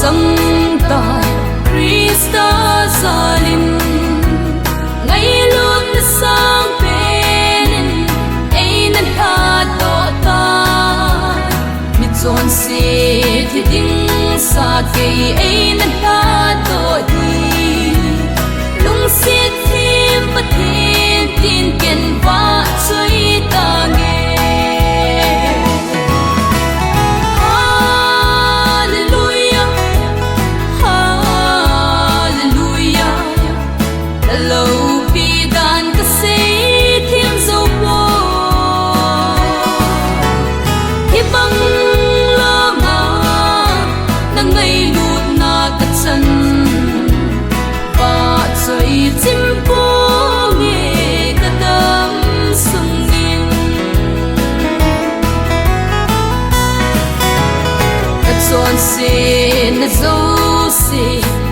Chẳng tài Krista zalim ngay luôn sang bên ai nan ha do ta mi chọn si thì ding sa cây ai nan ha do đi lung xiết thêm bất thiên tin kiên và chơi ta nghe Xin dấu xin